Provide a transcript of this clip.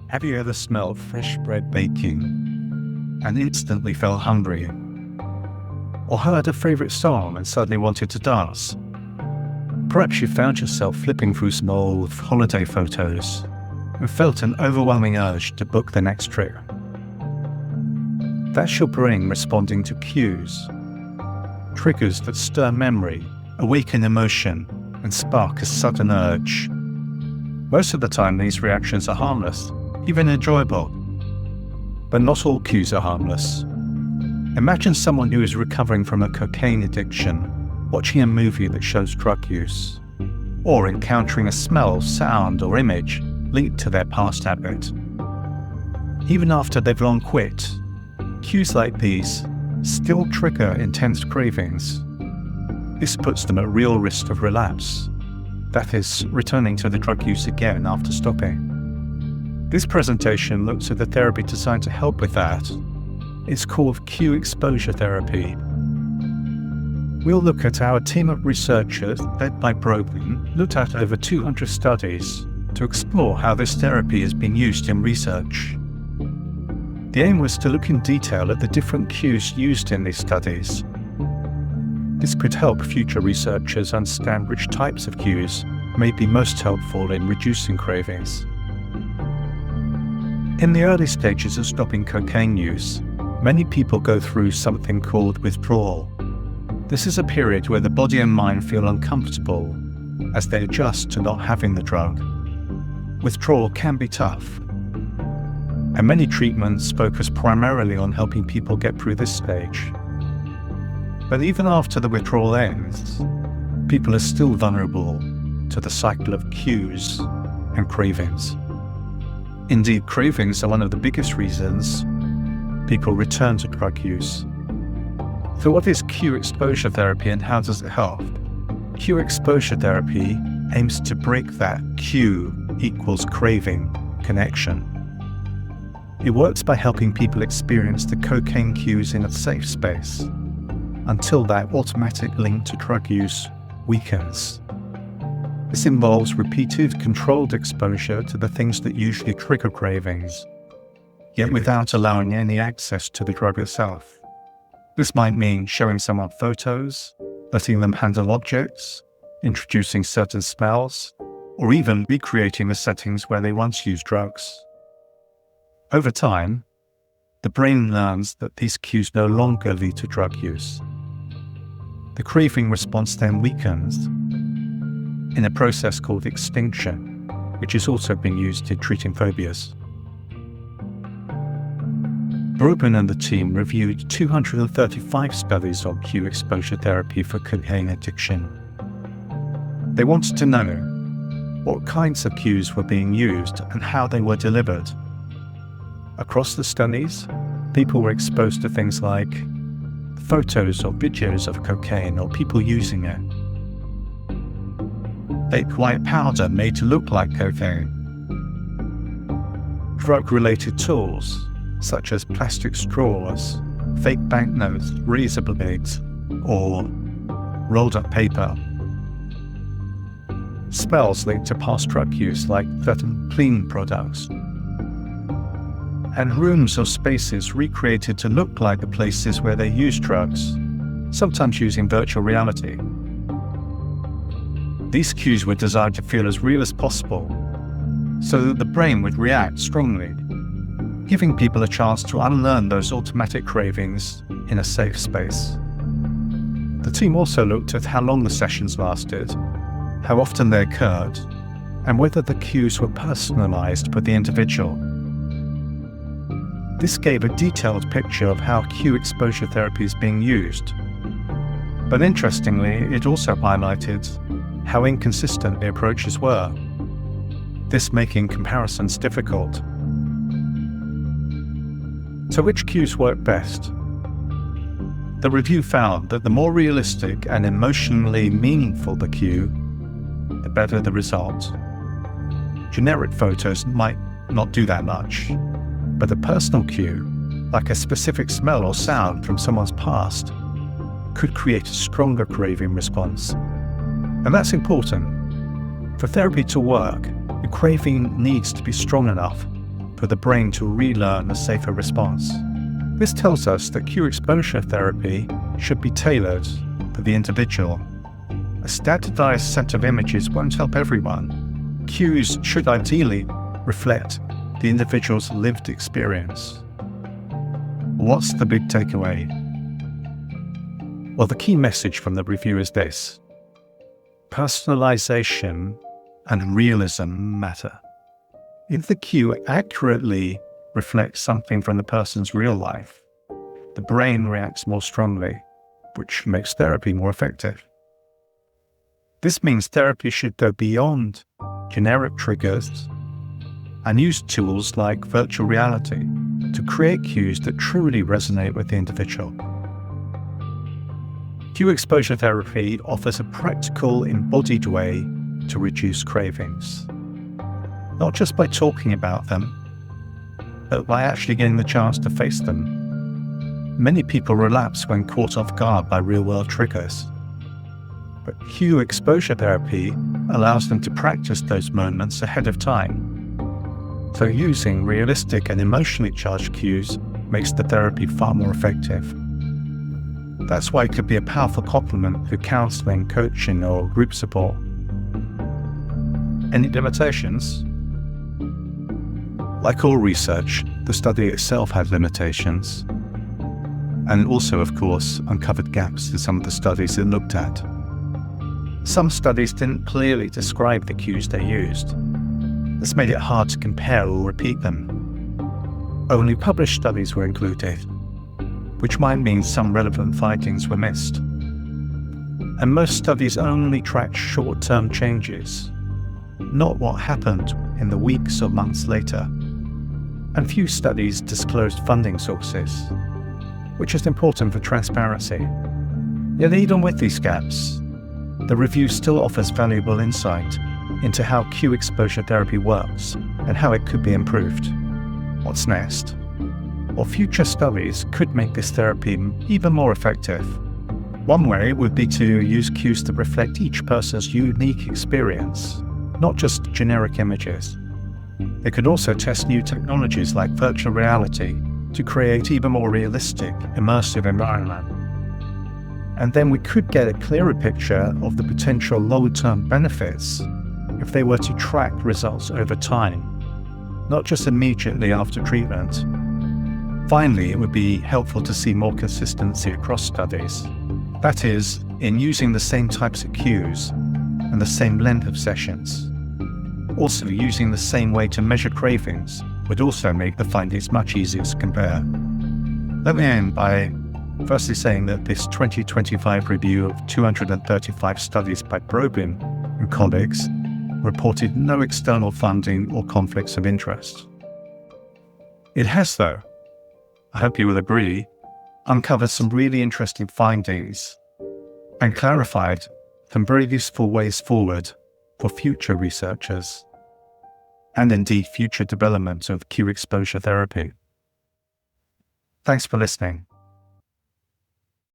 Have you ever smelled fresh bread baking and instantly felt hungry? Or heard a favorite song and suddenly wanted to dance? Perhaps you found yourself flipping through some old holiday photos and felt an overwhelming urge to book the next trip. That's your brain responding to cues, triggers that stir memory, awaken emotion, and spark a sudden urge. Most of the time, these reactions are harmless, even enjoyable. But not all cues are harmless. Imagine someone who is recovering from a cocaine addiction, watching a movie that shows drug use, or encountering a smell, sound, or image linked to their past habit. Even after they've long quit, cues like these still trigger intense cravings. This puts them at real risk of relapse, that is, returning to the drug use again after stopping. This presentation looks at the therapy designed to help with that. It's called cue exposure therapy. We'll look at how a team of researchers, led by Brogan, looked at over 200 studies to explore how this therapy is being used in research. The aim was to look in detail at the different cues used in these studies. This could help future researchers understand which types of cues may be most helpful in reducing cravings. In the early stages of stopping cocaine use, many people go through something called withdrawal. This is a period where the body and mind feel uncomfortable as they adjust to not having the drug. Withdrawal can be tough, and many treatments focus primarily on helping people get through this stage. But even after the withdrawal ends, people are still vulnerable to the cycle of cues and cravings. Indeed, cravings are one of the biggest reasons people return to drug use. So what is cue exposure therapy and how does it help? Cue exposure therapy aims to break that cue equals craving connection. It works by helping people experience the cocaine cues in a safe space until that automatic link to drug use weakens. This involves repeated, controlled exposure to the things that usually trigger cravings, yet without allowing any access to the drug itself. This might mean showing someone photos, letting them handle objects, introducing certain smells, or even recreating the settings where they once used drugs. Over time, the brain learns that these cues no longer lead to drug use. The craving response then weakens in a process called extinction, which is also being used in treating phobias. Brogan and the team reviewed 235 studies on cue exposure therapy for cocaine addiction. They wanted to know what kinds of cues were being used and how they were delivered. Across the studies, people were exposed to things like photos or videos of cocaine or people using it, fake white powder made to look like cocaine, drug-related tools such as plastic straws, fake banknotes, razor blades, or rolled-up paper. Smells linked to past drug use like certain cleaning products. And rooms or spaces recreated to look like the places where they use drugs, sometimes using virtual reality. These cues were designed to feel as real as possible, so that the brain would react strongly, giving people a chance to unlearn those automatic cravings in a safe space. The team also looked at how long the sessions lasted, how often they occurred, and whether the cues were personalized for the individual. This gave a detailed picture of how cue exposure therapy is being used. But interestingly, it also highlighted how inconsistent the approaches were, this making comparisons difficult. So which cues work best? The review found that the more realistic and emotionally meaningful the cue, the better the result. Generic photos might not do that much, but a personal cue, like a specific smell or sound from someone's past, could create a stronger craving response. And that's important. For therapy to work, the craving needs to be strong enough for the brain to relearn a safer response. This tells us that cue exposure therapy should be tailored for the individual. A standardized set of images won't help everyone. Cues should ideally reflect the individual's lived experience. What's the big takeaway? Well, the key message from the review is this: personalization and realism matter. If the cue accurately reflects something from the person's real life, the brain reacts more strongly, which makes therapy more effective. This means therapy should go beyond generic triggers and use tools like virtual reality to create cues that truly resonate with the individual. Cue exposure therapy offers a practical, embodied way to reduce cravings, not just by talking about them, but by actually getting the chance to face them. Many people relapse when caught off guard by real-world triggers, but cue exposure therapy allows them to practice those moments ahead of time. So using realistic and emotionally charged cues makes the therapy far more effective. That's why it could be a powerful complement to counseling, coaching, or group support. Any limitations? Like all research, the study itself had limitations, and also, of course, uncovered gaps in some of the studies it looked at. Some studies didn't clearly describe the cues they used. This made it hard to compare or repeat them. Only published studies were included, which might mean some relevant findings were missed. And most studies only tracked short-term changes, not what happened in the weeks or months later. And few studies disclosed funding sources, which is important for transparency. Yet even with these gaps, the review still offers valuable insight into how cue exposure therapy works and how it could be improved. What's next? Well, future studies could make this therapy even more effective. One way would be to use cues to reflect each person's unique experience, not just generic images. They could also test new technologies like virtual reality to create even more realistic, immersive environment. And then we could get a clearer picture of the potential long-term benefits if they were to track results over time, not just immediately after treatment. Finally, it would be helpful to see more consistency across studies. That is, in using the same types of cues and the same length of sessions. Also, using the same way to measure cravings would also make the findings much easier to compare. Let me end by firstly saying that this 2025 review of 235 studies by Probin and colleagues reported no external funding or conflicts of interest. It has, though, I hope you will agree, uncovered some really interesting findings and clarified some very useful ways forward for future researchers and indeed future development of cue exposure therapy. Thanks for listening.